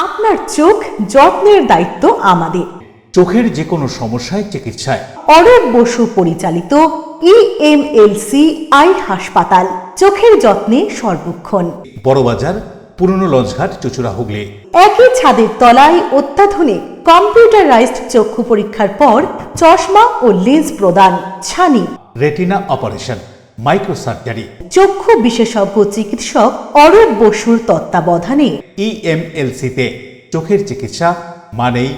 আপনার চোখ যত্নের দায়িত্ব আমাদের। চোখের যে কোনো সমস্যায় চিকিৎসায় অরূপ বসু পরিচালিত EMLC আই হাসপাতাল, চোখের যত্নে সর্বক্ষণ। বড়বাজার, পুরনো লঞ্চঘাট, চুঁচুড়া, হুগলি। একই ছাদের তলায় অত্যাধুনিক কম্পিউটারাইজড চক্ষু পরীক্ষার পর চশমা ও লেন্স প্রদান, ছানি, রেটিনা অপারেশন, মাইক্রোসার্জারি। চক্ষু বিশেষজ্ঞ চিকিৎসক অরূপ বসুর তত্ত্বাবধানে EMLC-তে চোখের চিকিৎসা মানেই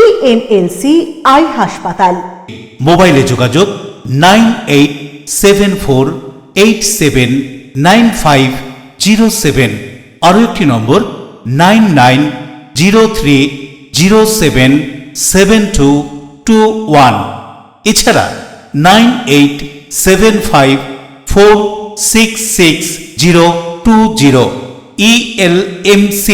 EMLC আই হাসপাতাল। মোবাইলে যোগাযোগ 9874879507। আরও একটি নম্বর 9903077221। এছাড়া 9875466020। ELMC।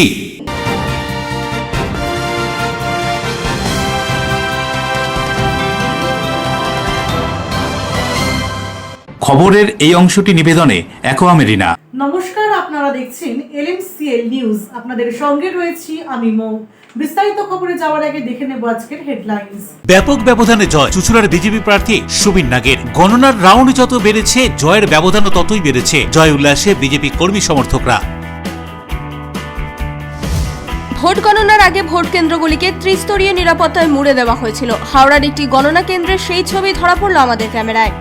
খবরের এই অংশটি নিবেদনে অ্যাকোয়া মেরিনা। নমস্কার, আপনারা দেখছেন LMCL নিউজ। আপনাদের সঙ্গে রয়েছি আমি মৌ। বিস্তারিত খবরে যাওয়ার আগে দেখে নেব আজকের হেডলাইন্স। ব্যাপক ব্যবধানে জয় চুঁচুড়ার বিজেপি প্রার্থী সুবীর নাগের। গণনার রাউন্ড যত বেড়েছে জয়ের ব্যবধানও ততই বেড়েছে। জয় উল্লাসে বিজেপি কর্মী সমর্থকরা। ভোট গণনার আগে ভোট কেন্দ্রগুলিকে ত্রিস্তরীয় নিরাপত্তায় মুড়ে দেওয়া হয়েছিল। হাওড়ার একটি গণনা কেন্দ্রের সেই ছবি ধরা পড়ল আমাদের ক্যামেরায়।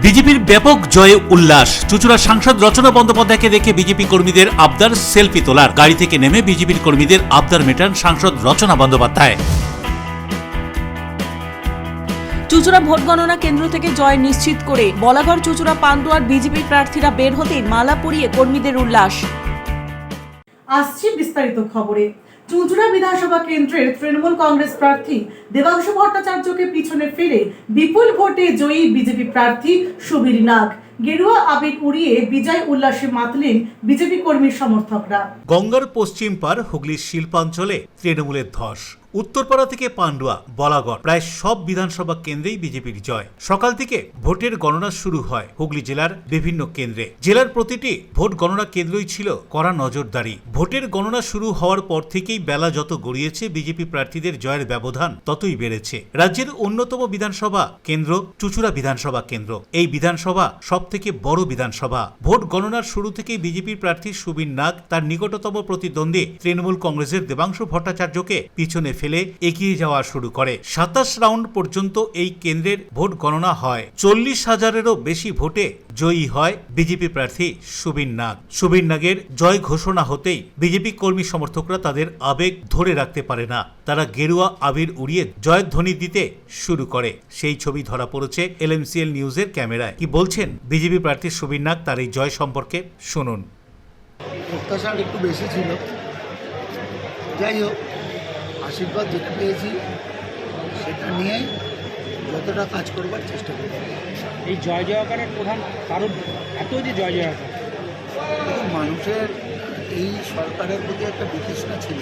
বিজেপির ব্যাপক জয়ে উল্লাস। চুঁচুড়া সাংসদ রচনা বন্দ্যোপাধ্যায়কে দেখে বিজেপি কর্মীদের আবদার সেলফি তোলার। গাড়ি থেকে নেমে বিজেপির কর্মীদের আবদার মেটান সাংসদ রচনা বন্দ্যোপাধ্যায়। চুঁচুড়া ভোট গণনা কেন্দ্র থেকে জয় নিশ্চিত করে বলাগড়, চুঁচুড়া, পান্ডুয়ার বিজেপি প্রার্থীরা বের হতেই মালা পরিয়ে কর্মীদের উল্লাস। আসছি বিস্তারিত খবরে। চুঁচুড়া বিধানসভা কেন্দ্রের তৃণমূল কংগ্রেস প্রার্থী দেবাংশু ভট্টাচার্যকে পিছনে ফেলে বিপুল ভোটে জয়ী বিজেপি প্রার্থী সুবীর নাগ। গেরুয়া আবির উড়িয়ে বিজয় উল্লাসে মাতলেন বিজেপি কর্মী সমর্থকরা। গঙ্গার পশ্চিম পার হুগলির শিল্পাঞ্চলে তৃণমূলের ধস। উত্তরপাড়া থেকে পান্ডুয়া, বলাগড় প্রায় সব বিধানসভা কেন্দ্রেই বিজেপির জয়। সকাল থেকে ভোটের গণনা শুরু হয় হুগলি জেলার বিভিন্ন কেন্দ্রে। জেলার প্রতিটি ভোট গণনা কেন্দ্রই ছিল কড়া নজরদারি। ভোটের গণনা শুরু হওয়ার পর থেকেই বেলা যত গড়িয়েছে বিজেপি প্রার্থীদের জয়ের ব্যবধান ততই বেড়েছে। রাজ্যের অন্যতম বিধানসভা কেন্দ্র চুঁচুড়া বিধানসভা কেন্দ্র। এই বিধানসভা সব থেকে বড় বিধানসভা। ভোট গণনার শুরু থেকেই বিজেপির প্রার্থী সুবীর নাগ তার নিকটতম প্রতিদ্বন্দ্বী তৃণমূল কংগ্রেসের দেবাংশু ভট্টাচার্যকে পিছনে ফেলে এগিয়ে যাওয়া শুরু করে। 27 রাউন্ড পর্যন্ত এই কেন্দ্রের ভোট গণনা হয়। 40,000-এরও বেশি ভোটে জয়ী হয় বিজেপি প্রার্থী সুবীর নাগ। সুবীর নাগের জয় ঘোষণা হতেই বিজেপি কর্মী সমর্থকরা তাদের আবেগ ধরে রাখতে পারে না। তারা গেরুয়া আবির উড়িয়ে জয়ধ্বনি দিতে শুরু করে। সেই ছবি ধরা পড়েছে LMCL নিউজের ক্যামেরায়। কি বলছেন বিজেপি প্রার্থী সুবীর নাগ তার এই জয় সম্পর্কে শুনুন। প্রত্যাশা একটু বেশি ছিল, যাই হোক আশীর্বাদ যেটা পেয়েছি সেটা নিয়েই যতটা কাজ করবার চেষ্টা করি। এই জয় জয়কারের প্রধান কারণ এত যে জয় জয়কার, মানুষের এই সরকারের প্রতি একটা বিতৃষ্ণা ছিল।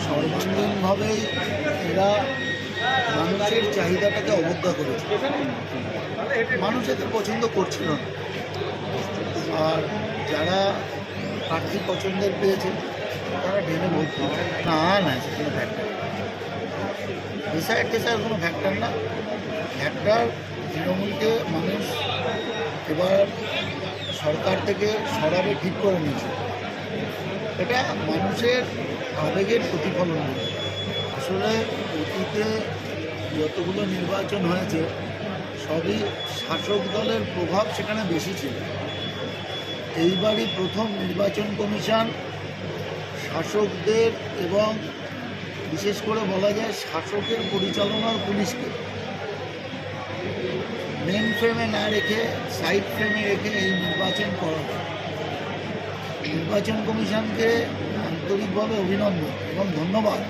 সর্বাঙ্গীনভাবেই এরা মানুষের চাহিদাটাকে অবজ্ঞা করেছে। মানুষ এদের পছন্দ করছিল না। আর যারা প্রার্থী পছন্দের পেয়েছে তারা ঢেলে ভোট করছে না। সে কোনো ফ্যাক্টর টেসার কোনো ফ্যাক্টর না। ফ্যাক্টর তৃণমূলকে মানুষ এবার সরকার থেকে সরাবে ঠিক করে নিয়েছে। এটা মানুষের আবেগের প্রতিফলন। আসলে অতীতে যতগুলো নির্বাচন হয়েছে সবই শাসক দলের প্রভাব সেখানে বেশি ছিল। এইবারই প্রথম নির্বাচন কমিশন শাসকদের এবং বিশেষ করে বলা যায় শাসকের পরিচালনার পুলিশকে মেন ফ্রেমে না রেখে সাইড ফ্রেমে রেখে এই নির্বাচন করা। নির্বাচন কমিশনকে আন্তরিকভাবে অভিনন্দন এবং ধন্যবাদ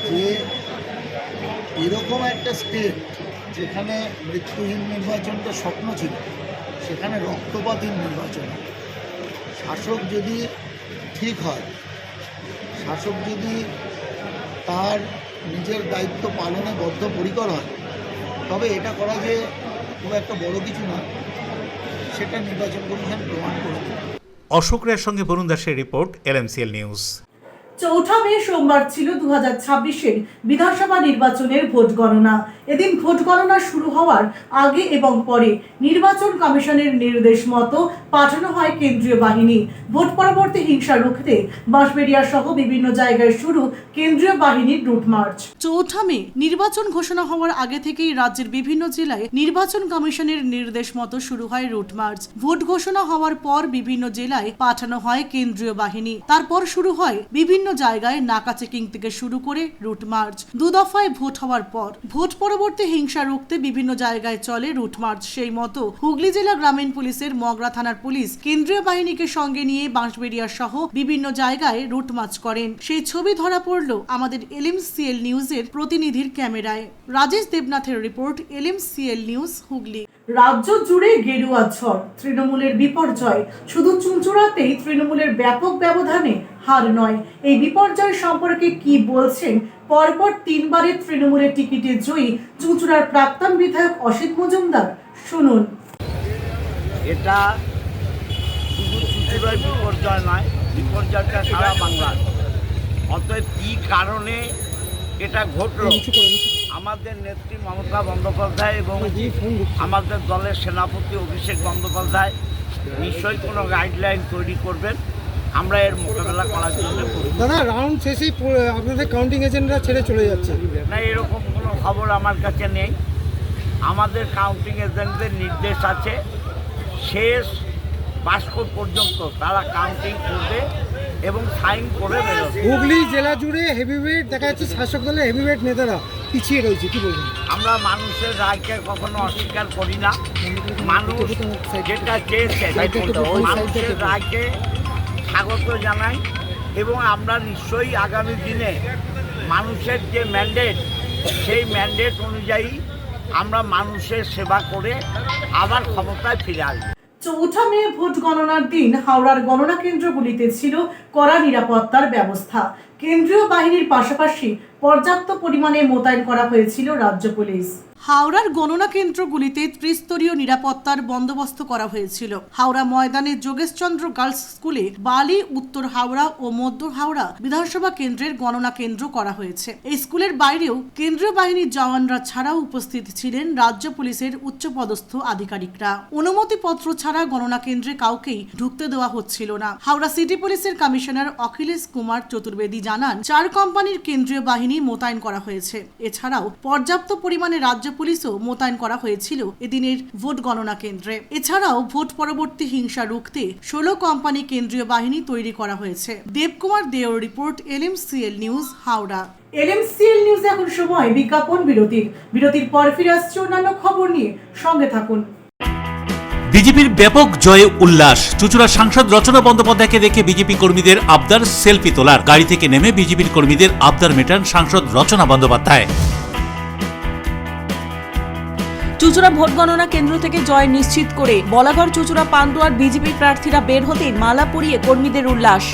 যে এরকম একটা স্টেট যেখানে মৃত্যুহীন নির্বাচনটা স্বপ্ন ছিল সেখানে রক্তপাতহীন নির্বাচন। শাসক যদি ঠিক হয়, শাসক যদি তার নিজের দায়িত্ব পালনে বদ্ধপরিকর হয়, তবে এটা করা যে খুব একটা বড় কিছু না, সেটা নির্বাচন কমিশন প্রমাণ করে দেবে। অশোক রায়ের সঙ্গে বরুণ দাসের রিপোর্ট, LMCL নিউজ। 4 মে সোমবার ছিল 2026-এর বিধানসভা নির্বাচনের ভোট গণনা। এদিন ভোট গণনা শুরু হওয়ার আগে এবং পরে নির্বাচন কমিশনের নির্দেশ মতো পাঠানো হয় কেন্দ্রীয় বাহিনী। ভোট পরবর্তী হিংসা রুখতে বাঁশবেড়িয়া সহ বিভিন্ন জায়গায় শুরু কেন্দ্রীয় বাহিনীর রুট মার্চ। 4 মে নির্বাচন ঘোষণা হওয়ার আগে থেকেই রাজ্যের বিভিন্ন জেলায় নির্বাচন কমিশনের নির্দেশ মতো শুরু হয় রুট মার্চ। ভোট ঘোষণা হওয়ার পর বিভিন্ন জেলায় পাঠানো হয় কেন্দ্রীয় বাহিনী। তারপর শুরু হয় বিভিন্ন জায়গায় নাকা চেকিং থেকে শুরু করে রুট মার্চ। 2 দফায় ভোট হওয়ার পর ভোট পরবর্তী হিংসা রুখতে বিভিন্ন জায়গায় চলে রুট মার্চ। সেই মতো হুগলি জেলা গ্রামীণ পুলিশের মগরা থানার পুলিশ কেন্দ্রীয় বাহিনীকে সঙ্গে নিয়ে বাঁশবেড়িয়া সহ বিভিন্ন জায়গায় রুট মার্চ করেন। সেই ছবি ধরা পড়ল আমাদের LMCL নিউজের প্রতিনিধির ক্যামেরায়। রাজেশ দেবনাথের রিপোর্ট, LMCL নিউজ হুগলি। রাজ্য জুড়ে গেরুয়া ঝড়, তৃণমূলের বিপর্যয়। শুধু চুঁচুড়াতেই তৃণমূলের ব্যাপক ব্যবধানে হার নয়। এই বিপর্যয় সম্পর্কে কি বলছেন পরপর 3 বারের তৃণমূলের টিকিটে জয়ী চুঁচুড়ার প্রাক্তন বিধায়ক অসিত মজুমদার? শুনুন। এটা শুধু চুঁচুড়ার বিপর্যয় নয়, বিপর্যয়টা সারা বাংলার। অতএব কী কারণে এটা ঘটল, আমাদের নেত্রী মমতা বন্দ্যোপাধ্যায় এবং আমাদের দলের সেনাপতি অভিষেক বন্দ্যোপাধ্যায় নিশ্চয়ই কোনো গাইডলাইন তৈরি করবেন, আমরা এর মোকাবেলা করার জন্য। দাদা, রাউন্ড শেষেই আপনাদের কাউন্টিং এজেন্টরা ছেড়ে চলে যাচ্ছে না, এরকম কোনো খবর আমার কাছে নেই। আমাদের কাউন্টিং এজেন্টদের নির্দেশ আছে শেষ বাস্ক পর্যন্ত তারা কাউন্টিং করবে এবং সাইন করে বেরোবে। হুগলি জেলা জুড়ে হেভিওয়েট দেখা যাচ্ছে, শাসক দলের হেভিওয়েট নেতারা পিছিয়ে রয়েছে, কি বলবেন? আমরা মানুষের রায়কে কখনো অস্বীকার করি না। মানুষ যেটা চেয়েছে মানুষের রায়কে স্বাগত জানাই এবং আমরা নিশ্চয়ই আগামী দিনে মানুষের যে ম্যান্ডেট, সেই ম্যান্ডেট অনুযায়ী আমরা মানুষের সেবা করে আবার ক্ষমতায় ফিরে আসবো। 4 মে ভোট গণনার দিন হাওড়ার গণনা কেন্দ্রগুলিতে ছিল কড়া নিরাপত্তার ব্যবস্থা। কেন্দ্রীয় বাহিনীর পাশাপাশি পর্যাপ্ত পরিমাণে মোতায়েন করা হয়েছিল রাজ্য পুলিশ। হাওড়ার গণনা কেন্দ্রগুলিতে ত্রিস্তরীয় নিরাপত্তার বন্দোবস্ত করা হয়েছিল। হাওড়া ময়দানে যোগেশচন্দ্র গার্লস স্কুলে বালি, উত্তর হাওড়া ও মধ্য হাওড়া বিধানসভা কেন্দ্রের গণনা কেন্দ্র করা হয়েছে। এই স্কুলের বাইরেও কেন্দ্রীয় বাহিনীর জওয়ানরা ছাড়াও উপস্থিত ছিলেন রাজ্য পুলিশের উচ্চপদস্থ আধিকারিকরা। অনুমতিপত্র ছাড়া গণনা কেন্দ্রে কাউকেই ঢুকতে দেওয়া হচ্ছিল না। হাওড়া সিটি পুলিশের কমিশনার অখিলেশ কুমার চতুর্বেদী জানান, 4 কোম্পানির কেন্দ্রীয় বাহিনী মোতায়েন করা হয়েছে। এছাড়াও পর্যাপ্ত পরিমাণে রাজ্য পুলিশও মোতায়েন করা হয়েছিল এদিনের ভোট গণনা কেন্দ্রে। এছাড়াও ভোট পরবর্তী হিংসা রুখতে 16 কোম্পানি কেন্দ্রীয় বাহিনী তৈরি করা হয়েছে। দেবকুমার দেওর report, LMCL news Howrah. LMCL news এখন সময় বিজ্ঞাপন বিরতির পর ফিরে আসছে অন্যান্য খবর নিয়ে, সঙ্গে থাকুন। বিজেপির ব্যাপক জয়ে উল্লাস। চুঁচুড়া সাংসদ রচনা বন্দ্যোপাধ্যায়কে দেখে বিজেপি কর্মীদের আবদার সেলফি তোলার। গাড়ি থেকে নেমে বিজেপির কর্মীদের আবদার মেটান সাংসদ রচনা বন্দ্যোপাধ্যায়। চুঁচুড়া ভোট গণনা কেন্দ্র থেকে জয় নিশ্চিত করে বলাগড় চুঁচুড়া পান্ডুয়ার বিজেপি প্রার্থীরা বের হতেই মালা পরিয়ে কর্মীদের উল্লাস।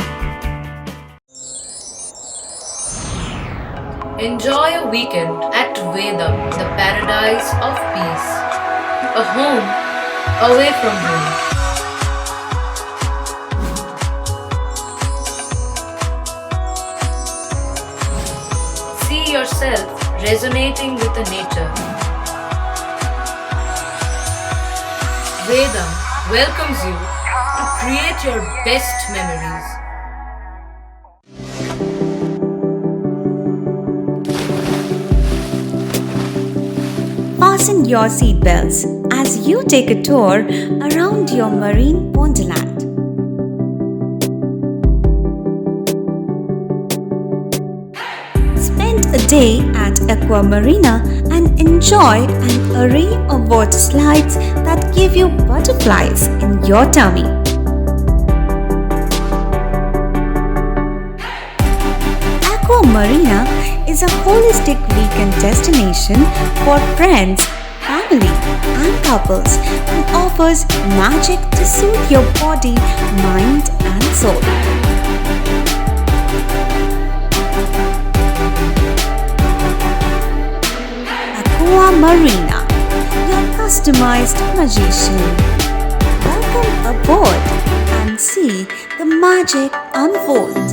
Enjoy a weekend at Vedam, the paradise of peace. A home away from home. See yourself resonating with the nature. Vedam welcomes you to create your best memories. Fasten your seatbelts as you take a tour around your marine wonderland. Spend a day at Aqua Marina and enjoy an array of water slides that give you butterflies in your tummy. Aqua Marina is a holistic weekend destination for friends, family, and couples and offers magic to soothe your body, mind, and soul. Aqua Marina, your customized magician. Welcome aboard and see the magic unfold.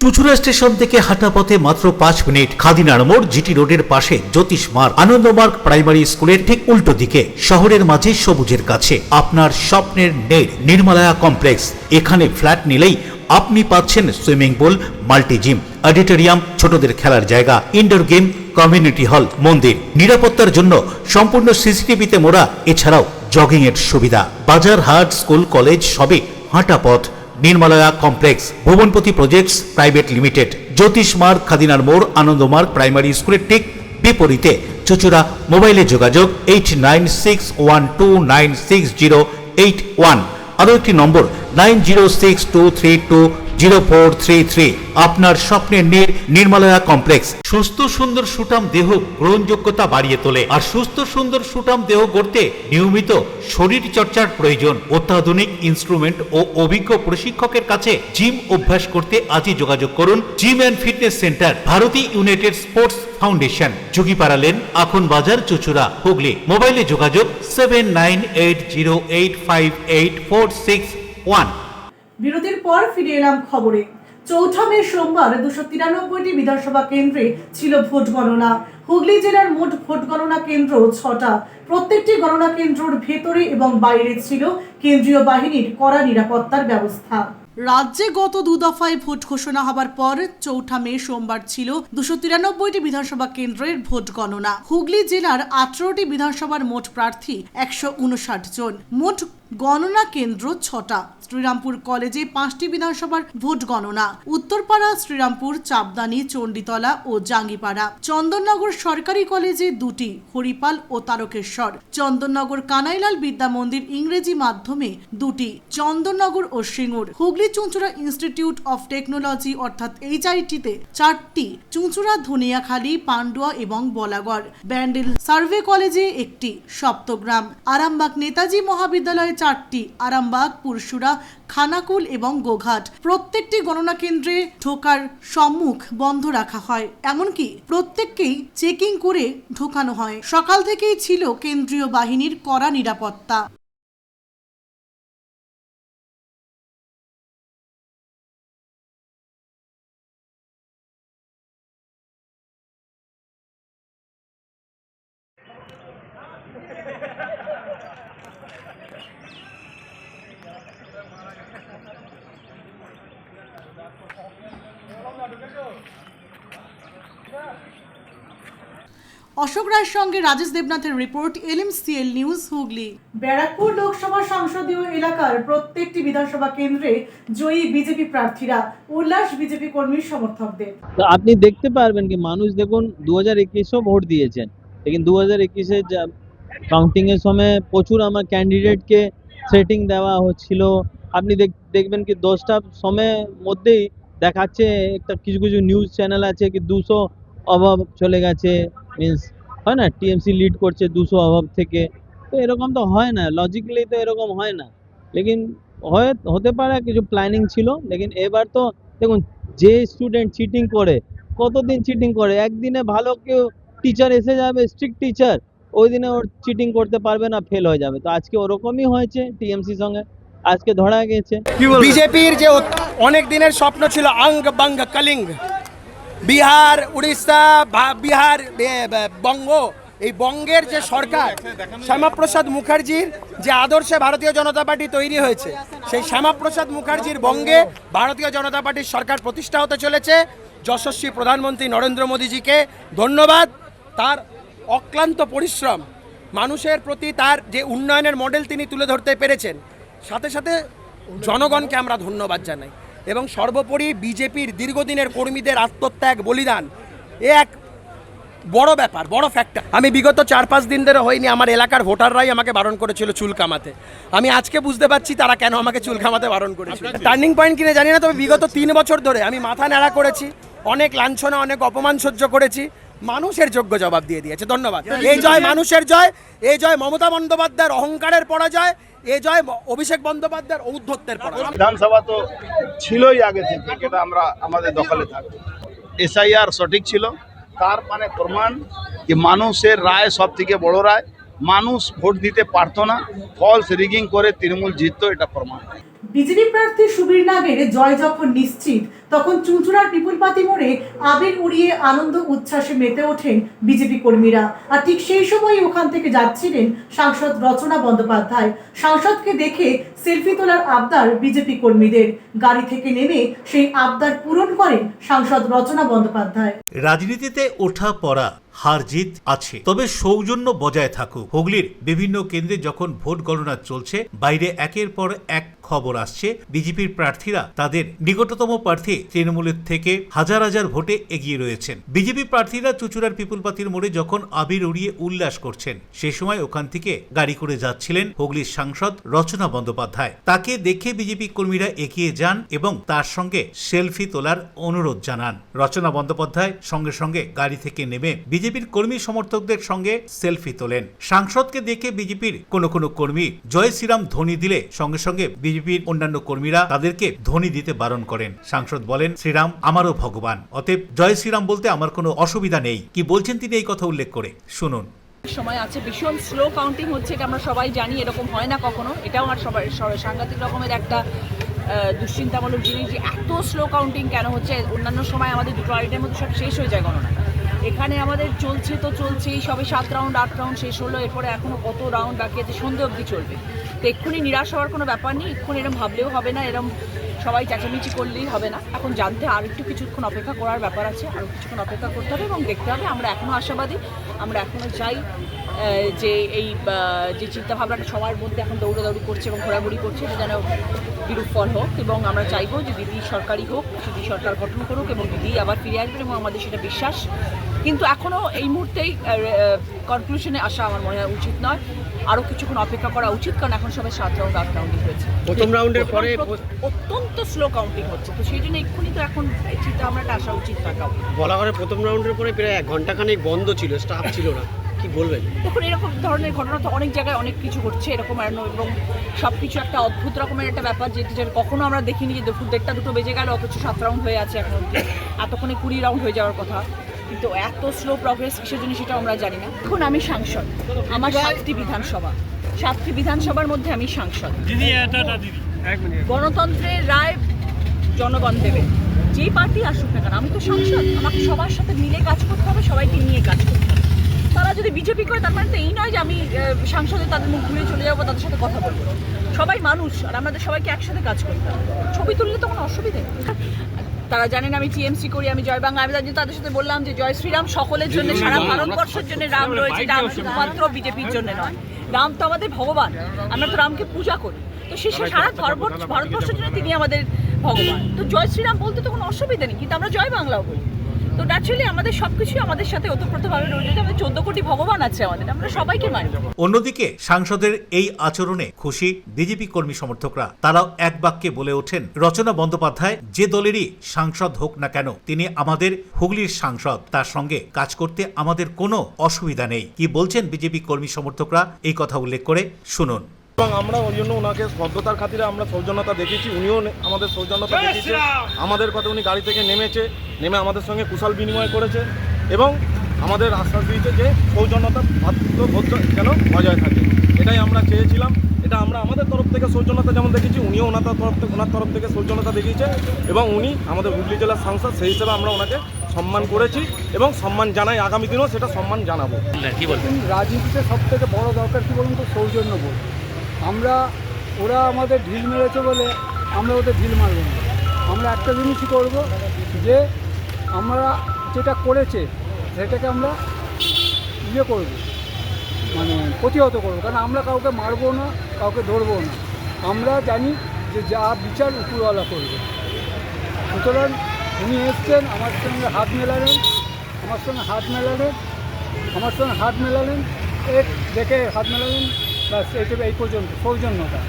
চুঁচুড়া station থেকে হাঁটা পথে মাত্র 5 minute, খাদিনার মোড়, GT রোডের পাশে জ্যোতিষ মার্গ, Ananda Marga primary স্কুলের ঠিক উল্টো দিকে, শহরের মাঝে সবুজের কাছে আপনার স্বপ্নের নেট নির্মলায়া কমপ্লেক্স। এখানে ফ্ল্যাট নিলেই আপনি পাচ্ছেন swimming pool, multi gym, auditorium, ছোটদের খেলার জায়গা, ইনডোর গেম, কমিউনিটি হল, মন্দির, নিরাপত্তার জন্য সম্পূর্ণ সিসিটিভিতে মোড়া, এছাড়াও জগিং এর সুবিধা, বাজার, হাট, স্কুল, কলেজ সবই হাঁটা পথ। নির্মলায়া কমপ্লেক্স, ভুবনপতি প্রজেক্টস প্রাইভেট লিমিটেড, জ্যোতিষ মার্গ, খাদিনার মোড়, আনন্দমার্গ প্রাইমারি স্কুলের ঠিক বিপরীতে, চুঁচুড়া। মোবাইলে যোগাযোগ 8961296081, আরও একটি নম্বর 9062320433। আপনার স্বপ্নের নির্মলায়া কমপ্লেক্স সুস্থ সুন্দর সুঠাম দেহ গ্রহণযোগ্যতা বাড়িয়ে তোলে, আর সুস্থ সুন্দর সুঠাম দেহ গড়তে নিয়মিত শরীর চর্চার প্রয়োজন। অত্যাধুনিক ইনস্ট্রুমেন্ট ও অভিজ্ঞ প্রশিক্ষকের কাছে জিম অভ্যাস করতে আজই যোগাযোগ করুন। Gym and fitness centre, Bharati united sports foundation, যোগীপাড়া লেন, আখন বাজার, চুঁচুড়া, হুগলি। মোবাইলে যোগাযোগ 7980858461। বিরতির পর ফিরে এলাম খবরে। ৪ মে সোমবার 293টি বিধানসভা কেন্দ্রে ছিল ভোট গণনা। হুগলি জেলার মোট ভোট গণনা কেন্দ্র 6টা। প্রত্যেকটি গণনা কেন্দ্রের ভেতরে এবং বাইরে ছিল কেন্দ্রীয় বাহিনীর কড়া নিরাপত্তার ব্যবস্থা। রাজ্যে গত 2 দফায় ভোট ঘোষণা হবার পর 4 মে সোমবার ছিল 293টি বিধানসভা কেন্দ্রের ভোট গণনা। হুগলি জেলার 18টি বিধানসভার মোট প্রার্থী 159 জন। মোট গণনা কেন্দ্র 6টা। শ্রীরামপুর কলেজে 5টি বিধানসভার ভোট গণনা। উত্তরপাড়া, শ্রীরামপুর, চাপদানি, চণ্ডীতলা ও জাঙ্গিপাড়া। চন্দননগর সরকারি কলেজে 2টি, হরিপাল ও তারকেশ্বর। চন্দননগর কানাইলাল বিদ্যা মন্দির ইংরেজি মাধ্যমে 2টি, চন্দননগর ও সিঙ্গুর। হুগলি চুঁচুড়া ইনস্টিটিউট অফ টেকনোলজি অর্থাৎ HIT-তে 4টি, চুঁচুড়া, ধনিয়াখালী, পান্ডুয়া এবং বলাগড়। ব্যান্ডেল সার্ভে কলেজে 1টি, সপ্তগ্রাম। আরামবাগ নেতাজি মহাবিদ্যালয়ে 4টি, আরামবাগ, পুরসুরা, খানাকুল এবং গোঘাট। প্রত্যেকটি গণনা কেন্দ্রে ঢোকার সম্মুখ বন্ধ রাখা হয়, এমনকি প্রত্যেককেই চেকিং করে ঢোকানো হয়। সকাল থেকেই ছিল কেন্দ্রীয় বাহিনীর কড়া নিরাপত্তা। অশোক রায়ের সঙ্গে রাজেশ দেবনাথের report, LMCL news, Hooghly. Barrackpore Lok Sabha সংসদীয় এলাকার প্রত্যেকটি বিধানসভা কেন্দ্রে জয়ী বিজেপি প্রার্থীরা, উল্লাস বিজেপি কর্মী সমর্থকদের। আপনি দেখতে পারবেন কি মানুষ দেখুন 2021-ও ভোট দিয়েছেন, लेकिन 2021-এ কাউন্টিংয়ের সময় প্রচুর আমার ক্যান্ডিডেটকে থ্রেটিং দেওয়া হচ্ছিল। আপনি দেখবেন কি 10টার সময়ের মধ্যেই দেখাচ্ছে, একটা কিছু কিছু নিউজ চ্যানেল আছে কি 200 অভাব চলে গেছে, মিনস হয় না টিএমসি লিড করছে 200 অভাব থেকে। তো এরকম তো হয় না, লজিক্যালি তো এরকম হয় না, লেকিন হতে পারে কিছু প্ল্যানিং ছিল। লেকিন এবার তো দেখুন, যে স্টুডেন্ট চিটিং করে, কতদিন চিটিং করে, একদিনে ভালো কেউ টিচার এসে যাবে, স্ট্রিক্ট টিচার, ওই দিনে ওর চিটিং করতে পারবে না, ফেল হয়ে যাবে। তো আজকে ওরকমই হয়েছে টিএমসির সঙ্গে, আজকে ধরা গেছে। বিজেপির যে অনেক দিনের স্বপ্ন ছিল অঙ্গ বঙ্গ কলিঙ্গ, বিহার, উড়িষ্যা, বিহার, বঙ্গ, এই বঙ্গের যে সরকার, শ্যামাপ্রসাদ মুখার্জির যে আদর্শে ভারতীয় জনতা পার্টি তৈরি হয়েছে, সেই শ্যামাপ্রসাদ মুখার্জির বঙ্গে ভারতীয় জনতা পার্টির সরকার প্রতিষ্ঠা হতে চলেছে। যশস্বী প্রধানমন্ত্রী নরেন্দ্র মোদীজিকে ধন্যবাদ। তার অক্লান্ত পরিশ্রম, মানুষের প্রতি তার যে উন্নয়নের মডেল তিনি তুলে ধরতে পেরেছেন, সাথে সাথে জনগণকে আমরা ধন্যবাদ জানাই। এবং সর্বোপরি বিজেপির দীর্ঘদিনের কর্মীদের আত্মত্যাগ, বলিদান, এ এক বড় ব্যাপার, বড় ফ্যাক্টর। আমি বিগত 4-5 দিন ধরে হয়নি, আমার এলাকার ভোটাররাই আমাকে বারণ করেছিল চুল কামাতে। আমি আজকে বুঝতে পারছি তারা কেন আমাকে চুল কামাতে বারণ করেছিল। টার্নিং পয়েন্ট কিনে জানি না, তবে বিগত 3 বছর ধরে আমি মাথা ন্যাড়া করেছি, অনেক লাঞ্ছনা, অনেক অপমান সহ্য করেছি। মানুষের যোগ্য জবাব দিয়ে দিয়েছে। ধন্যবাদ। এই জয় মানুষের জয়, এই জয় মমতা বন্দ্যোপাধ্যায়ের অহংকারের পরাজয়, এই জয় অভিষেক বন্দ্যোপাধ্যায়ের ঔদ্ধত্যের পরাজয়। বিধানসভা তো ছিলই আগে থেকে, এটা আমরা আমাদের দখলে থাকবো। SIR সঠিক ছিল, তার মানে প্রমাণ যে মানুষের রায় সব থেকে বড় রায়। মানুষ ভোট দিতে পারতো না, ফলস রিগিং করে তৃণমূল জিততো, এটা প্রমাণ। বিজেপি প্রার্থী সুবীর নাগের জয় যখন নিশ্চিত, তখন চুঁচুড়ার পিপুলপাতি মোড়ে আবির উড়িয়ে আনন্দ উচ্ছ্বাসে মেতে ওঠেন বিজেপি কর্মীরা। আর ঠিক সেই সময় ওখান থেকে যাচ্ছিলেন সাংসদ রচনা বন্দ্যোপাধ্যায়। সাংসদকে দেখে সেলফি তোলার আবদার বিজেপি কর্মীদের। গাড়ি থেকে নেমে সেই আবদার পূরণ করেন সাংসদ রচনা বন্দ্যোপাধ্যায়। রাজনীতিতে ওঠা পড়া হার জিত আছে, তবে সৌজন্য বজায় থাকুক। হুগলির বিভিন্ন কেন্দ্রে যখন ভোট গণনা চলছে, বাইরে একের পর এক খবর আসছে বিজেপির প্রার্থীরা তাদের নিকটতম প্রার্থী তৃণমূলের থেকে হাজার হাজার ভোটে এগিয়ে রয়েছেন। বিজেপি প্রার্থীরা চুঁচুড়ার পিপুলপাতির মোড়ে যখন আবির উড়িয়ে উল্লাস করছেন, সে সময় ওখান থেকে গাড়ি করে যাচ্ছিলেন হুগলির সাংসদ রচনা বন্দ্যোপাধ্যায়। তাকে দেখে বিজেপি কর্মীরা এগিয়ে যান এবং তার সঙ্গে সেলফি তোলার অনুরোধ জানান। রচনা বন্দ্যোপাধ্যায় সঙ্গে সঙ্গে গাড়ি থেকে নেমে বিজেপির কর্মী সমর্থকদের সঙ্গে সেলফি তোলেন। সাংসদকে দেখে বিজেপির কোনো কর্মী জয় শ্রীরাম ধ্বনি দিলে সঙ্গে সঙ্গে বিজেপির অন্যান্য কর্মীরা তাদেরকে ধ্বনি দিতে বারণ করেন। সাংসদ বলেন, শ্রীরাম আমারও ভগবান, অতএব জয় শ্রীরাম বলতে আমার কোনো অসুবিধা নেই। কি বলছেন তিনি এই কথা উল্লেখ করে শুনুন। সময় আছে, ভীষণ স্লো কাউন্টিং হচ্ছে, এটা আমরা সবাই জানি, এরকম হয় না কখনো। এটাও আমার সবাই সাংঘাতিক রকমের একটা দুশ্চিন্তামূলক জিনিস যে এত স্লো কাউন্টিং কেন হচ্ছে। অন্যান্য সময় আমাদের 2 আড়াইটার মধ্যে সব শেষ হয়ে যায় গণনা। এখানে আমাদের চলছে তো চলছেই, সবে 7 রাউন্ড 8 রাউন্ড শেষ হলো, এরপরে এখনো কত রাউন্ড বাকি আছে, সন্ধ্যে অবধি চলবে। তো এক্ষুনি নিরাশ হওয়ার কোনো ব্যাপার নেই, এক্ষুনি এরকম ভাবলেও হবে না, এরকম সবাই চেঁচামেচি করলেই হবে না। এখন জানতে আর একটু কিছুক্ষণ অপেক্ষা করার ব্যাপার আছে, আরও কিছুক্ষণ অপেক্ষা করতে হবে এবং দেখতে হবে। আমরা এখনও আশাবাদী, আমরা এখনও চাই যে এই যে চিন্তাভাবনাটা সবার মধ্যে এখন দৌড়াদৌড়ি করছে এবং ঘোরাঘুরি করছে, এটা যেন বিরূপ ফল হোক। এবং আমরা চাইবো যে দিদি সরকারই হোক, দিদি সরকার গঠন করুক এবং দিদি আবার ফিরে আসবেন এবং আমাদের সেটা বিশ্বাস। কিন্তু এখনও এই মুহূর্তেই কনক্লুশনে আসা আমার মনে হয় উচিত নয়, আরও কিছুক্ষণ অপেক্ষা করা উচিত, কারণ এখন সবাই 7 রাউন্ড 8 রাউন্ডই হয়েছে। প্রথম রাউন্ডের পরে অত্যন্ত স্লো কাউন্টিং হচ্ছে, তো সেই জন্য এক্ষুনি তো এখন এই চিন্তা ভাবনাটা আসা উচিত থাকা। বলাগড়ে প্রথম রাউন্ডের পরে প্রায় 1 ঘন্টাখানেক বন্ধ ছিল, স্টাফ ছিল না, কি বলবেন? দেখুন, এরকম ধরনের ঘটনা তো অনেক জায়গায় অনেক কিছু ঘটছে এরকম, এবং সব কিছু একটা অদ্ভুত রকমের একটা ব্যাপার, যেটা কখনো আমরা দেখিনি যে দুপুর 1টা 2টো বেজে গেল অথচ 7 রাউন্ড হয়ে আছে এখন অব্দি। এতক্ষণে 20 রাউন্ড হয়ে যাওয়ার কথা, কিন্তু এত স্লো প্রগ্রেস কিসের জন্য সেটা আমরা জানি না। এখন আমি সাংসদ, আমার 7টি বিধানসভা, 7টি বিধানসভার মধ্যে আমি সাংসদ। গণতন্ত্রের রায় জনগণ দেবে, যেই পার্টি আসুক না কেন, আমি তো সাংসদ, আমাকে সবার সাথে মিলে কাজ করতে হবে, সবাইকে নিয়ে কাজ করতে হবে। তারা যদি বিজেপি করে তার মানে তো এই নয় যে আমি সাংসদে তাদের মুখ ঘুরে চলে যাবো, তাদের সাথে কথা বলবো। সবাই মানুষ, আর আমাদের সবাইকে একসাথে কাজ করতে হবে। ছবি তুললে তো কোনো অসুবিধা নেই। তারা জানেন আমি টিএমসি করি, আমি জয় বাংলা। আমি তাদের সাথে বললাম যে জয় শ্রীরাম সকলের জন্য, সারা ভারতবর্ষের জন্য রাম রয়েছে, রাম শুধুমাত্র বিজেপির জন্য নয়। রাম তো আমাদের ভগবান, আমরা তো রামকে পূজা করি, তো সে সারা ভারতবর্ষের জন্য তিনি আমাদের ভগবান। তো জয় শ্রীরাম বলতে তো কোনো অসুবিধা নেই, কিন্তু আমরা জয় বাংলাও বলি। তো ন্যাচুরালি আমাদের সবকিছু আমাদের সাথে ওতপ্রোতভাবে রয়েছে। আমাদের 14 কোটি ভগবান আছে, আমরা সবাইকে মানি। অন্যদিকে সাংসদের এই আচরণে খুশি বিজেপি কর্মী সমর্থকরা। তারাও এক বাক্যে বলে ওঠেন, রচনা বন্দ্যোপাধ্যায় যে দলেরই সাংসদ হোক না কেন, তিনি আমাদের হুগলির সাংসদ, তার সঙ্গে কাজ করতে আমাদের কোনো অসুবিধা নেই। কি বলছেন বিজেপি কর্মী সমর্থকরা এই কথা উল্লেখ করে শুনুন। এবং আমরা ওই জন্য ওনাকে ভদ্রতার খাতিরে আমরা সৌজন্যতা দেখেছি, উনিও আমাদের সৌজন্যতা দেখিয়েছে। আমাদের কথা উনি গাড়ি থেকে নেমে আমাদের সঙ্গে কুশল বিনিময় করেছে এবং আমাদের আশ্বাস দিয়েছে যে সৌজন্যতা ভ্রাতৃত্ববোধ যেন বজায় থাকে। এটাই আমরা চেয়েছিলাম। এটা আমরা আমাদের তরফ থেকে সৌজন্যতা যেমন দেখেছি, উনিও ওনার তরফ থেকে সৌজন্যতা দেখিয়েছে এবং উনি আমাদের হুগলি জেলার সাংসদ, সেই হিসেবে আমরা ওনাকে সম্মান করেছি এবং সম্মান জানাই, আগামী দিনেও সেটা সম্মান জানাবো। কি বলবেন? রাজনীতিতে সব থেকে বড় দরকার কি বলুন তো, সৌজন্যবোধ। ওরা আমাদের ঢিল মেরেছে বলে আমরা ওদের ঢিল মারব না। আমরা একটা জিনিসই করব, যে আমরা যেটা করেছে সেটাকে আমরা করব, মানে প্রতিহত করবো। কারণ আমরা কাউকে মারবো না, কাউকে ধরবো না। আমরা জানি যে যা বিচার উপরওয়ালা করবে। সুতরাং উনি এসছেন, আমার সঙ্গে হাত মেলালেন, দেখে হাত মেলালেন, ব্যাস এই পর্যন্ত সৌজন্যতা।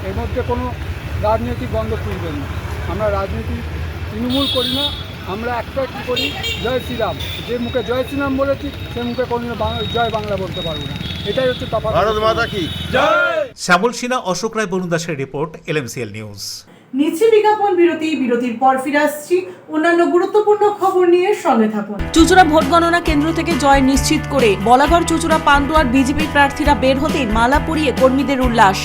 এর মধ্যে কোনো রাজনৈতিক গন্ধ খুঁজবেন না। আমরা রাজনীতি তৃণমূল করি না, আমরা একটা কী করি, জয় শ্রীরাম। যে মুখে জয় শ্রীরাম বলেছি, সে মুখে কোনো জয় বাংলা বলতে পারবো না। এটাই হচ্ছে তফাৎ। ভারত মাতা কি জয়। শ্যামল সিনহা, অশোক রায়, বরুণ দাসের রিপোর্ট, LMCL নিউজ। নিচ্ছি বিজ্ঞাপন বিরতি, বিরতির পর ফিরে আসছি অন্যান্য গুরুত্বপূর্ণ খবর নিয়ে, সঙ্গে থাকুন। চুঁচুড়া ভোট গণনা কেন্দ্র থেকে জয় নিশ্চিত করে বলাগড় চুঁচুড়া পান্ডুয়ার বিজেপি প্রার্থীরা বের হতেই মালা পরিয়ে কর্মীদের উল্লাস।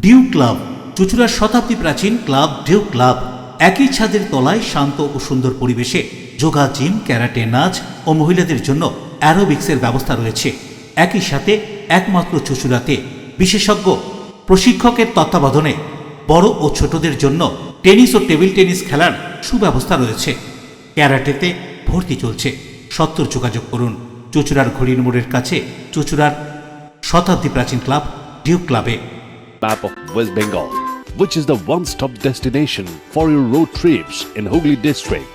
ডিউ ক্লাব, চুঁচুড়ার শতাব্দী প্রাচীন ক্লাব ডিউ ক্লাব। একই ছাদের তলায় শান্ত ও সুন্দর পরিবেশে যোগা, জিম, ক্যারাটে, নাচ ও মহিলাদের জন্য অ্যারোবিক্সের ব্যবস্থা রয়েছে। একই সাথে একমাত্র চুঁচুড়াতে বিশেষজ্ঞ প্রশিক্ষকের তত্ত্বাবধানে বড় ও ছোটদের জন্য টেনিস ও টেবিল টেনিস খেলার সুব্যবস্থা রয়েছে। ক্যারাটেতে ভর্তি চলছে। সত্তর যোগাযোগ করুন চুঁচুড়ার ঘড়ির মোড়ের কাছে চুঁচুড়ার শতাব্দী প্রাচীন ক্লাব ডিউ ক্লাবে। Map of West Bengal, which is the one-stop destination for your road trips in Hooghly district.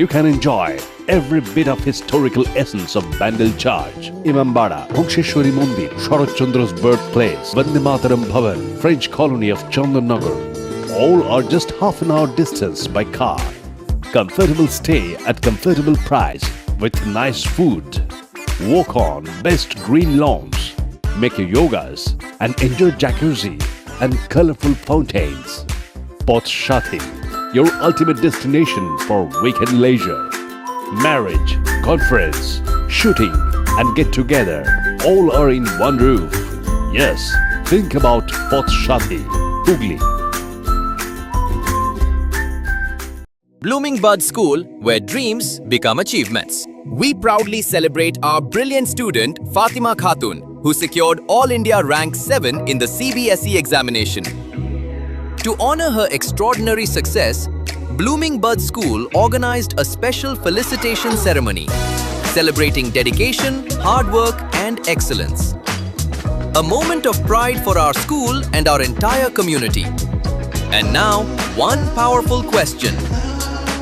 You can enjoy every bit of historical essence of Bandel Charge, Imambara, Bhongsheshwari Mandir, Sharat Chandra's birthplace, Vande Mataram Bhavan, French colony of Chandannagar. All are just half an hour distance by car. Comfortable stay at comfortable price with nice food. Walk on best green lawns, make your yogas and enjoy jacuzzi and colorful fountains. Poth Shati, your ultimate destination for weekend leisure. Marriage, conference, shooting and get together all are in one roof. Yes, think about Poth Shati, Hooghly. Blooming Bud School, where dreams become achievements. We proudly celebrate our brilliant student Fatima Khatun, who secured All India Rank 7 in the CBSE examination. To honor her extraordinary success, Blooming Bud School organized a special felicitation ceremony, celebrating dedication, hard work, and excellence. A moment of pride for our school and our entire community. And now, one powerful question.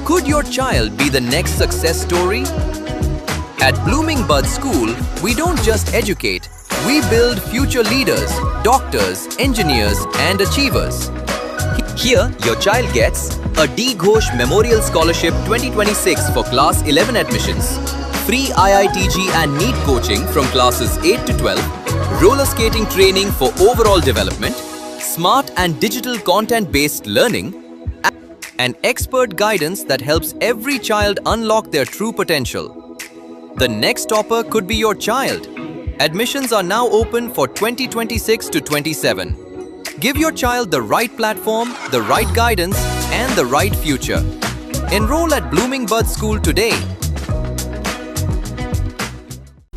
Could your child be the next success story? At Blooming Bud School, we don't just educate, we build future leaders, doctors, engineers, and achievers. Here, your child gets a D. Ghosh Memorial Scholarship 2026 for Class 11 admissions, free IITG and NEET coaching from classes 8 to 12, roller skating training for overall development, smart and digital content-based learning, and expert guidance that helps every child unlock their true potential. The next topper could be your child. Admissions are now open for 2026 to 27. Give your child the right platform, the right guidance, and the right future. Enroll at Blooming Bud School today.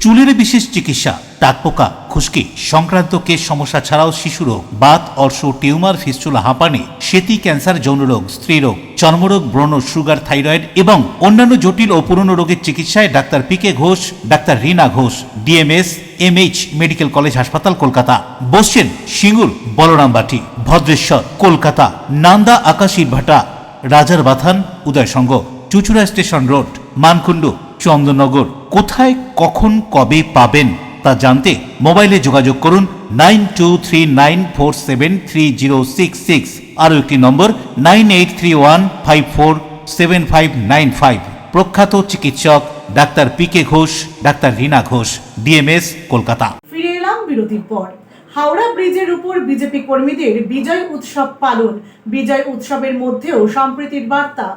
চুলের বিশেষ চিকিৎসা, টাকপোকা, খুশকি সংক্রান্ত কেশ সমস্যা ছাড়াও শিশুরোগ, Baat, অর্শ, tumour, fistula, হাঁপানি, সেতি, ক্যান্সার, যৌনরোগ, স্ত্রীরোগ, চর্মরোগ, ব্রণ, সুগার, থাইরয়েড এবং অন্যান্য জটিল ও পুরনো রোগের চিকিৎসায় doctor PK Ghosh, doctor Rina Ghosh, DMS, MH medical college হাসপাতাল, কলকাতা। বসছেন সিঙ্গুর, বলরামবাটি, ভদ্রেশ্বর, কলকাতা, নান্দা, আকাশীরভাটা, রাজার বাথান, উদয়সঙ্গ, চুঁচুড়া স্টেশন রোড, মানকুণ্ডু, চন্দননগর। কোথায়, কখন, কবে পাবেন তা জানতে মোবাইলে যোগাযোগ করুন 9239473066। আরও একটি নম্বর 9831547595। প্রখ্যাত চিকিৎসক doctor PK Ghosh, doctor Rina Ghosh, DMS, Kolkata. ফিরে এলাম বিরতির পর। হাওড়া ব্রিজের উপর বিজেপি কর্মীদের বিজয় উৎসব পালন। বিজয় উৎসবের মধ্যেও সম্প্রীতির বার্তা।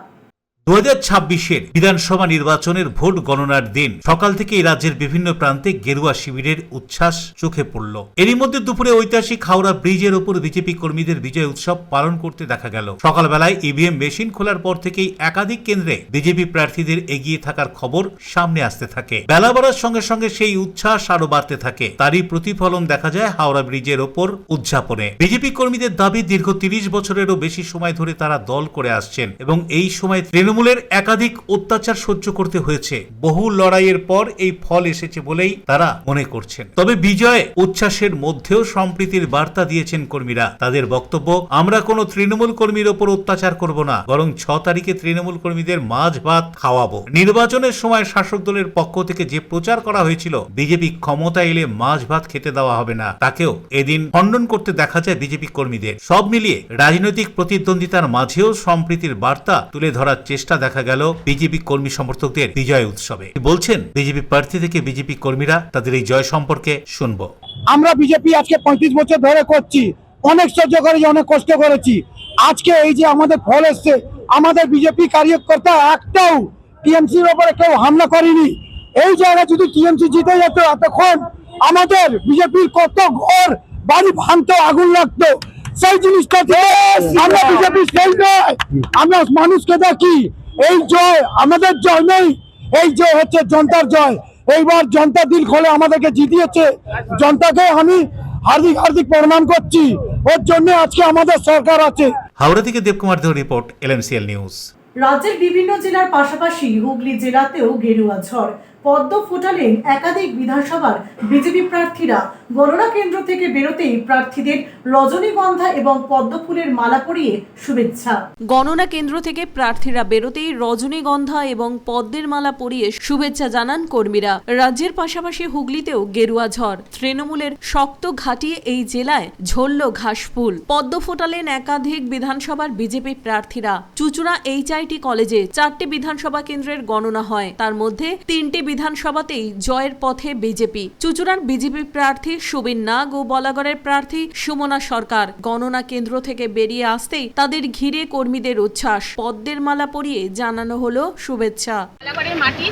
2026-এর বিধানসভা নির্বাচনের ভোট গণনার দিন সকাল থেকে রাজ্যের বিভিন্ন প্রান্তে গেরুয়া শিবিরের উচ্ছ্বাস চোখে পড়ল। এরই মধ্যে দুপুরে ঐতিহাসিক হাওড়া ব্রিজের ওপর বিজেপি কর্মীদের বিজয় উৎসব পালন করতে দেখা গেল। সকালবেলায় ইভিএম মেশিন খোলার পর থেকেই একাধিক কেন্দ্রে বিজেপি প্রার্থীদের এগিয়ে থাকার খবর সামনে আসতে থাকে। বেলা বাড়ার সঙ্গে সঙ্গে সেই উচ্ছ্বাস আরো বাড়তে থাকে। তারই প্রতিফলন দেখা যায় হাওড়া ব্রিজের ওপর উদযাপনে। বিজেপি কর্মীদের দাবি, দীর্ঘ 30 বছরেরও বেশি সময় ধরে তারা দল করে আসছেন এবং এই সময় তৃণমূলের একাধিক অত্যাচার সহ্য করতে হয়েছে। বহু লড়াইয়ের পর এই ফল এসেছে বলেই তারা মনে করছেন। তবে বিজয় উচ্ছ্বাসের মধ্যেও সম্প্রীতির বার্তা দিয়েছেন কর্মীরা। তাদের বক্তব্য, আমরা কোনো তৃণমূল কর্মীর ওপর অত্যাচার করব না, বরং 6 তারিখে তৃণমূল কর্মীদের মাছ ভাত খাওয়াবো। নির্বাচনের সময় শাসক দলের পক্ষ থেকে যে প্রচার করা হয়েছিল বিজেপি ক্ষমতা এলে মাছ ভাত খেতে দেওয়া হবে না, তাকেও এদিন খণ্ডন করতে দেখা যায় বিজেপি কর্মীদের। সব মিলিয়ে রাজনৈতিক প্রতিদ্বন্দ্বিতার মাঝেও সম্প্রীতির বার্তা তুলে ধরার চেষ্টা দেখা গেল বিজেপি কর্মী সমর্থকদের বিজয় উৎসবে। বলছেন বিজেপি প্রার্থী থেকে বিজেপি কর্মীরা, তাদের এই জয় সম্পর্কে শুনবো। আমরা বিজেপি আজকে 35 বছর ধরে করছি, অনেক সহ্য করেছি, অনেক কষ্ট করেছি। আজকে এই যে আমাদের ফল এসছে, আমাদের বিজেপি কার্যকর্তা একটাও টিএমসির উপরে কেউ হামলা করেনি। এই জায়গায় যদি টিএমসি জিতে যেত, এতক্ষণ আমাদের বিজেপির কত ঘর বাড়ি ভাঙতো, আগুন লাগতো। সেই জিনিসটা আমরা বিজেপি সেই নয়, আমরা মানুষকে দেখি। এই জয় আমাদের জয় নেই, এই জয় হচ্ছে জনতার জয়। এইবার জনতা দিল খোলে আমাদেরকে জিতিয়েছে, জনতাকে আমি হার্দিক হার্দিক প্রণাম করছি। ওর জন্য আজকে আমাদের সরকার আছে। হাওড়া থেকে দেবকুমার দেও রিপোর্ট, LMCL নিউজ। রাজ্যের বিভিন্ন জেলার পাশাপাশি হুগলি জেলাতেও গেরুয়া ঝড়। পদ্ম ফোটালেন একাধিক বিধানসভার বিজেপি প্রার্থীরা। গণনা কেন্দ্র থেকে বেরোতেই প্রার্থীদের রজনীগন্ধা এবং পদ্ম ফুলের মালা পরিয়ে শুভেচ্ছা। গণনা কেন্দ্র থেকে প্রার্থীরা বেরোতেই রজনীগন্ধা এবং পদ্মের মালা পরিয়ে শুভেচ্ছা জানান কর্মীরা। রাজ্যের পাশাপাশি হুগলিতেও গেরুয়া ঝড়। তৃণমূলের শক্ত ঘাঁটি এই জেলায় ঝরল ঘাসফুল। পদ্ম ফোটালেন একাধিক বিধানসভার বিজেপি প্রার্থীরা। চুঁচুড়া HIT কলেজে 4টি বিধানসভা কেন্দ্রের গণনা হয়, তার মধ্যে 3টি বিধানসভাতেই জয়ের পথে বিজেপি। চুঁচুড়ার বিজেপি প্রার্থী সুবিন নাগ ও বলাগড়ের প্রার্থী সুমনা সরকার গণনা কেন্দ্র থেকে বেরিয়ে আসতেই তাদের ঘিরে কর্মীদের উচ্ছ্বাস। পদ্মের মালা পরিয়ে জানানো হলো শুভেচ্ছা। বলাগড়ের মাটি,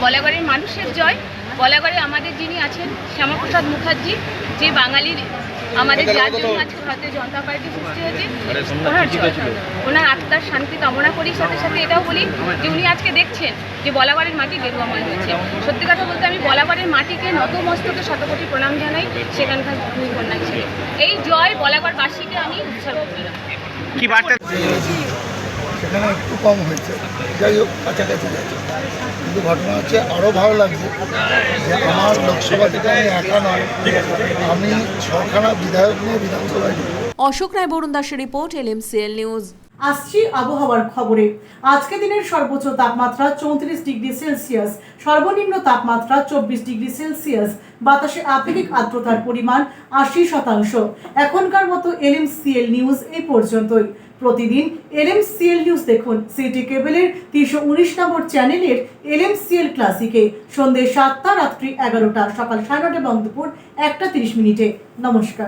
বলাগড়ের মানুষের জয়। বলাগড়ে আমাদের যিনি আছেন শ্যামাপ্রসাদ মুখার্জি, যে বাঙালির আমাদের যার জন্য আজকে ভারতীয় জনতা পার্টি সৃষ্টি হয়েছে, ওনার আত্মার শান্তি কামনা করি। সাথে সাথে এটাও বলি যে উনি আজকে দেখছেন যে বলাগড়ের মাটি গেরুয়াময় হয়েছে। সত্যি কথা বলতে আমি বলাগড়ের মাটিকে নতমস্তকে শতকোটি প্রণাম জানাই, সেখানকার দুই কন্যা ছিল। এই জয় বলাগড়বাসীকে আমি উৎসর্গ করলাম। কি বার্তা? সেখানে একটু কম হয়েছে, যাই হোক কাছাকাছি যাচ্ছে। কিন্তু ঘটনা হচ্ছে আরও ভালো লাগছে যে আমার লোকসভা থেকে আমি একা নয়, আমি 6খানা বিধায়ক নিয়ে বিধানসভায়। অশোক রায় বরুণ দাসের রিপোর্ট, LMCL নিউজ। আসছি আবহাওয়ার খবরে। আজকে দিনের সর্বোচ্চ তাপমাত্রা 34 ডিগ্রি সেলসিয়াস, সর্বনিম্ন তাপমাত্রা 24 ডিগ্রি সেলসিয়াস। বাতাসে আপেক্ষিক আর্দ্রতার পরিমাণ 80%। এখনকার মতো LMCL নিউজ এই পর্যন্তই। প্রতিদিন LMCL নিউজ দেখুন সিটি কেবলের 319 নম্বর চ্যানেলের LMCL ক্লাসিকে সন্ধ্যে 7টা, রাত্রি 11টা, সকাল 9:30 এবং দুপুর 1:30। নমস্কার।